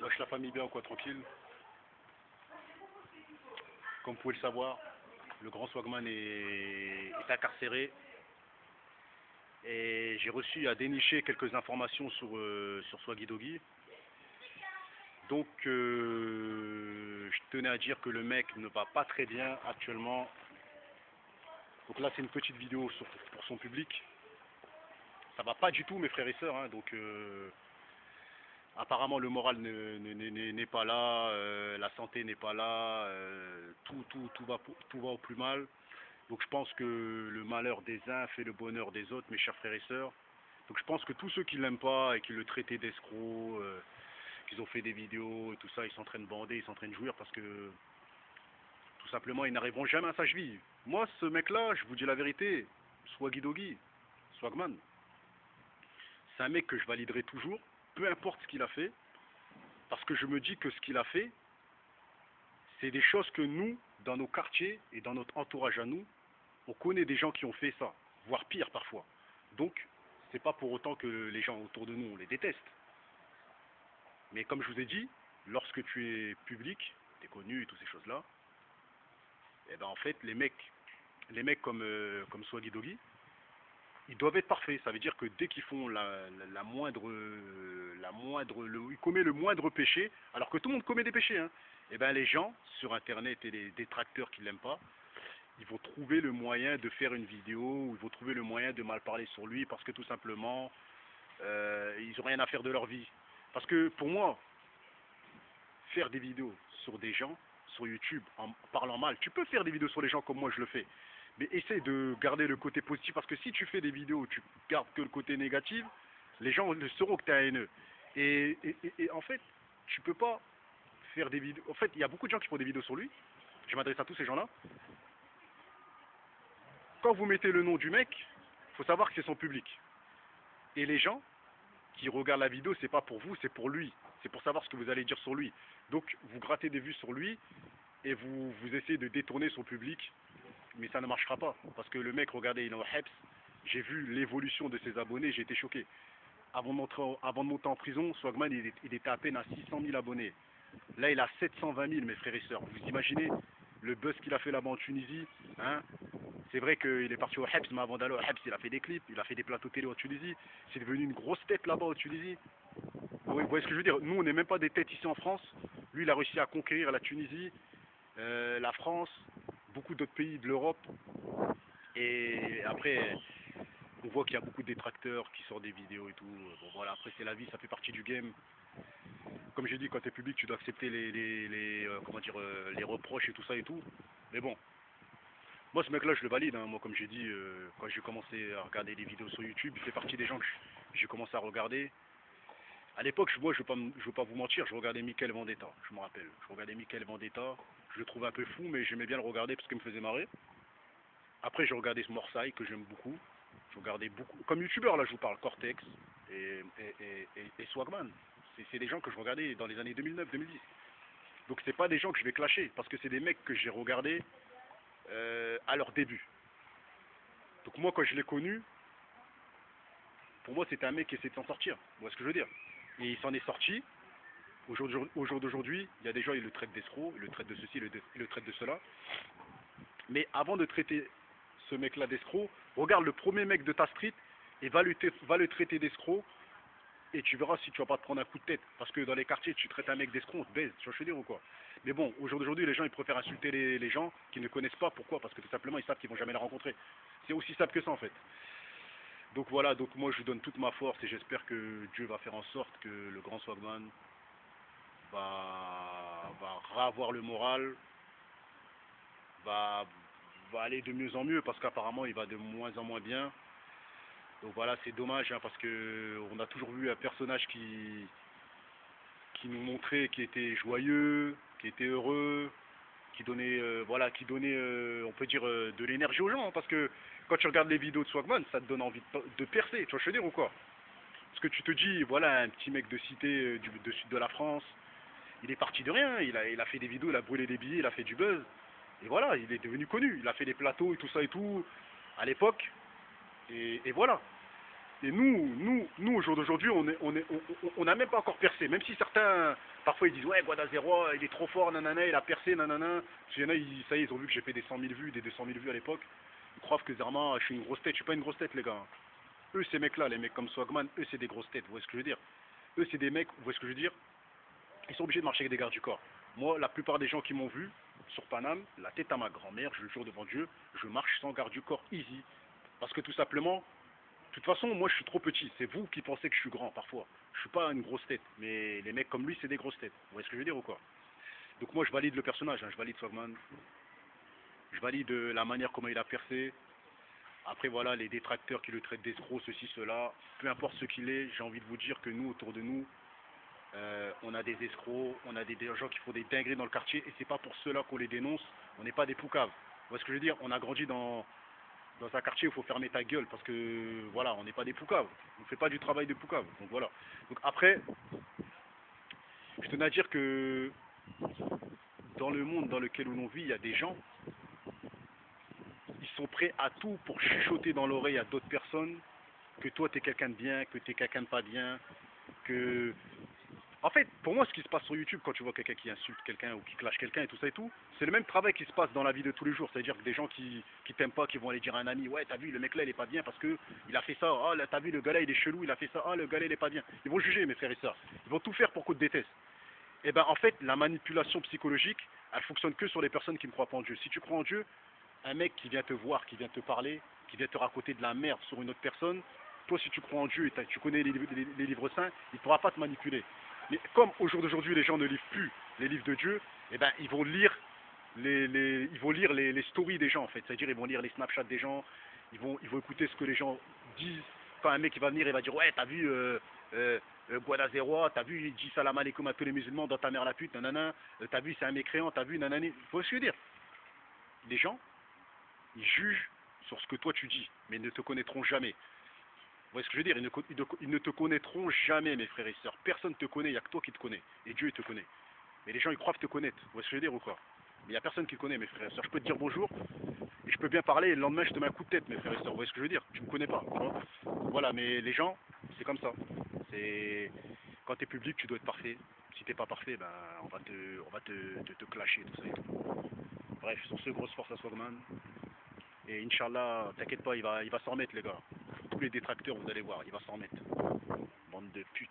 Wesh la famille bien quoi, tranquille. Comme vous pouvez le savoir, le grand Swagman est incarcéré et j'ai réussi à dénicher quelques informations sur Swaggy Doggy. Donc je tenais à dire que le mec ne va pas très bien actuellement. Donc là c'est une petite vidéo pour son public. Ça va pas du tout mes frères et sœurs, hein, donc apparemment le moral n'est pas là, la santé n'est pas là, tout va au plus mal. Donc je pense que le malheur des uns fait le bonheur des autres, mes chers frères et sœurs. Donc je pense que tous ceux qui l'aiment pas et qui le traitaient d'escroc, qu'ils ont fait des vidéos et tout ça, ils sont en train de bander, ils sont en train de jouir parce que tout simplement ils n'arriveront jamais à sa cheville. Moi ce mec là, je vous dis la vérité, Swaggy Doggy, Swagman, c'est un mec que je validerai toujours, peu importe ce qu'il a fait, parce que je me dis que ce qu'il a fait, c'est des choses que nous, dans nos quartiers et dans notre entourage à nous, on connaît des gens qui ont fait ça, voire pire parfois. Donc, c'est pas pour autant que les gens autour de nous, on les déteste. Mais comme je vous ai dit, lorsque tu es public, tu es connu et toutes ces choses-là, et ben en fait, les mecs comme Swaggy Doggy, ils doivent être parfaits. Ça veut dire que dès qu'ils font ils commettent le moindre péché, alors que tout le monde commet des péchés, hein, et ben les gens sur Internet et les détracteurs qui l'aiment pas, ils vont trouver le moyen de faire une vidéo, ou ils vont trouver le moyen de mal parler sur lui parce que tout simplement, ils n'ont rien à faire de leur vie. Parce que pour moi, faire des vidéos sur des gens, sur YouTube, en parlant mal, tu peux faire des vidéos sur les gens comme moi je le fais, mais essaie de garder le côté positif parce que si tu fais des vidéos où tu gardes que le côté négatif, les gens le sauront que tu es haineux. Et en fait, tu peux pas faire des vidéos. En fait, il y a beaucoup de gens qui font des vidéos sur lui. Je m'adresse à tous ces gens-là. Quand vous mettez le nom du mec, il faut savoir que c'est son public. Et les gens qui regardent la vidéo, c'est pas pour vous, c'est pour lui. C'est pour savoir ce que vous allez dire sur lui. Donc vous grattez des vues sur lui et vous essayez de détourner son public, mais ça ne marchera pas. Parce que le mec, regardez, il est en Heps. J'ai vu l'évolution de ses abonnés, j'ai été choqué. Avant de monter en prison, Swagman, il était à peine à 600 000 abonnés. Là, il a 720 000, mes frères et sœurs. Vous imaginez le buzz qu'il a fait là-bas en Tunisie, hein? C'est vrai qu'il est parti au Heps, mais avant d'aller au Heps, il a fait des clips, il a fait des plateaux télé en Tunisie. C'est devenu une grosse tête là-bas en Tunisie. Vous voyez ce que je veux dire? Nous, on n'est même pas des têtes ici en France. Lui, il a réussi à conquérir la Tunisie, la France, beaucoup d'autres pays de l'Europe. Et après, on voit qu'il y a beaucoup de détracteurs qui sortent des vidéos et tout. Bon voilà, après c'est la vie, ça fait partie du game. Comme j'ai dit, quand tu es public, tu dois accepter les reproches et tout ça et tout. Mais bon, moi ce mec-là, je le valide, hein. Moi, comme j'ai dit, quand j'ai commencé à regarder des vidéos sur YouTube, il fait partie des gens que j'ai commencé à regarder. À l'époque, moi, je veux pas vous mentir, je regardais Mickaël Vendetta, je me rappelle. Je regardais Mickaël Vendetta, je le trouvais un peu fou, mais j'aimais bien le regarder parce qu'il me faisait marrer. Après, j'ai regardé Morsay, que j'aime beaucoup. Je regardais beaucoup. Comme youtubeur, là, je vous parle, Cortex et Swagman. C'est des gens que je regardais dans les années 2009-2010. Donc, c'est pas des gens que je vais clasher, parce que c'est des mecs que j'ai regardés à leur début. Donc, moi, quand je l'ai connu, pour moi, c'était un mec qui essayait de s'en sortir. Vous voyez ce que je veux dire? Et il s'en est sorti. Au jour d'aujourd'hui, il y a des gens, ils le traitent d'escroc, ils le traitent de ceci, ils le traitent de cela. Mais avant de traiter ce mec-là d'escroc, regarde le premier mec de ta street et va le traiter d'escroc et tu verras si tu vas pas te prendre un coup de tête. Parce que dans les quartiers, tu traites un mec d'escroc, on te baise, tu vois ce que je veux dire ou quoi. Mais bon, au jour d'aujourd'hui, les gens ils préfèrent insulter les gens qui ne connaissent pas. Pourquoi? Parce que tout simplement, ils savent qu'ils vont jamais les rencontrer. C'est aussi simple que ça en fait. Donc voilà, donc moi je lui donne toute ma force et j'espère que Dieu va faire en sorte que le grand Swagman va revoir le moral, va, va aller de mieux en mieux parce qu'apparemment il va de moins en moins bien. Donc voilà, c'est dommage hein, parce que on a toujours vu un personnage qui nous montrait qui était joyeux, qui était heureux, qui donnait on peut dire de l'énergie aux gens hein, parce que quand tu regardes les vidéos de Swagman, ça te donne envie de percer, tu vois ce que je veux dire ou quoi? Parce que tu te dis voilà un petit mec de cité du sud de la France, il est parti de rien, il a fait des vidéos, il a brûlé des billets, il a fait du buzz. Et voilà, il est devenu connu, il a fait des plateaux et tout à l'époque. Et voilà. Et nous au jour d'aujourd'hui, on n'a même pas encore percé. Même si certains Parfois ils disent ouais Guadazero il est trop fort, nanana, il a percé, nanana. Parce qu'il y en a, ça y est, ils ont vu que j'ai fait des 100 000 vues, des 200 000 vues à l'époque. Ils croient que Zerma, je suis une grosse tête. Je suis pas une grosse tête les gars. Eux ces mecs là, les mecs comme Swagman, eux c'est des grosses têtes, vous voyez ce que je veux dire. Eux c'est des mecs, vous voyez ce que je veux dire. Ils sont obligés de marcher avec des gardes du corps. Moi, la plupart des gens qui m'ont vu sur Paname, la tête à ma grand-mère, je le jure devant Dieu, je marche sans garde du corps, easy. Parce que tout simplement, de toute façon, moi je suis trop petit. C'est vous qui pensez que je suis grand parfois. Je suis pas une grosse tête. Mais les mecs comme lui, c'est des grosses têtes. Vous voyez ce que je veux dire ou quoi? Donc moi je valide le personnage, hein. Je valide Swagman. Je valide la manière comment il a percé. Après voilà, les détracteurs qui le traitent d'escroc, ceci, cela. Peu importe ce qu'il est, j'ai envie de vous dire que nous, autour de nous, on a des escrocs, on a des gens qui font des dingueries dans le quartier et c'est pas pour cela qu'on les dénonce. On n'est pas des poucaves. Vous voyez ce que je veux dire? On a grandi dans un quartier où il faut fermer ta gueule parce que voilà, on n'est pas des poucaves. On ne fait pas du travail de poucave. Donc voilà. Donc après, je tenais à dire que dans le monde dans lequel on vit, il y a des gens, ils sont prêts à tout pour chuchoter dans l'oreille à d'autres personnes que toi tu es quelqu'un de bien, que tu es quelqu'un de pas bien, que en fait, pour moi, ce qui se passe sur YouTube, quand tu vois quelqu'un qui insulte quelqu'un ou qui clash quelqu'un et tout ça et tout, c'est le même travail qui se passe dans la vie de tous les jours. C'est-à-dire que des gens qui t'aiment pas, qui vont aller dire à un ami, ouais, t'as vu, le mec là, il est pas bien parce que il a fait ça. Ah, là, t'as vu, le gars là, il est chelou, il a fait ça. Ah, le gars là, il est pas bien. Ils vont juger, mes frères et sœurs. Ils vont tout faire pour qu'on te déteste. Et ben, en fait, la manipulation psychologique, elle fonctionne que sur les personnes qui ne croient pas en Dieu. Si tu crois en Dieu, un mec qui vient te voir, qui vient te parler, qui vient te raconter de la merde sur une autre personne, toi, si tu crois en Dieu et tu connais les livres saints, il ne pourra pas te manipuler. Mais comme au jour d'aujourd'hui, les gens ne lisent plus les livres de Dieu, eh ben, ils vont lire les stories des gens, en fait. C'est-à-dire, ils vont lire les Snapchats des gens, ils vont écouter ce que les gens disent. Quand un mec il va venir, il va dire, ouais, t'as vu Guadazero, t'as vu, il dit salam alaikum à tous les musulmans, dans ta mère la pute, nanana, t'as vu, c'est un mécréant, t'as vu, nanani. Faut ce que je veux dire. Les gens, ils jugent sur ce que toi tu dis, mais ils ne te connaîtront jamais. Vous voyez ce que je veux dire? Ils ne te connaîtront jamais, mes frères et sœurs. Personne ne te connaît, il n'y a que toi qui te connais. Et Dieu, il te connaît. Mais les gens, ils croient te connaître. Vous voyez ce que je veux dire ou quoi? Mais il n'y a personne qui te connaît, mes frères et sœurs. Je peux te dire bonjour, et je peux bien parler, et le lendemain, je te mets un coup de tête, mes frères et sœurs. Vous voyez ce que je veux dire? Tu ne me connais pas. Tu vois. Voilà, mais les gens, c'est comme ça. C'est... Quand tu es public, tu dois être parfait. Si tu n'es pas parfait, ben, on va te clasher, tout ça et tout. Bref, sur ce, grosse force à Swagman. Et Inch'Allah, t'inquiète pas, il va s'en remettre, les gars. Tous les détracteurs, vous allez voir, il va s'en remettre. Bande de putes.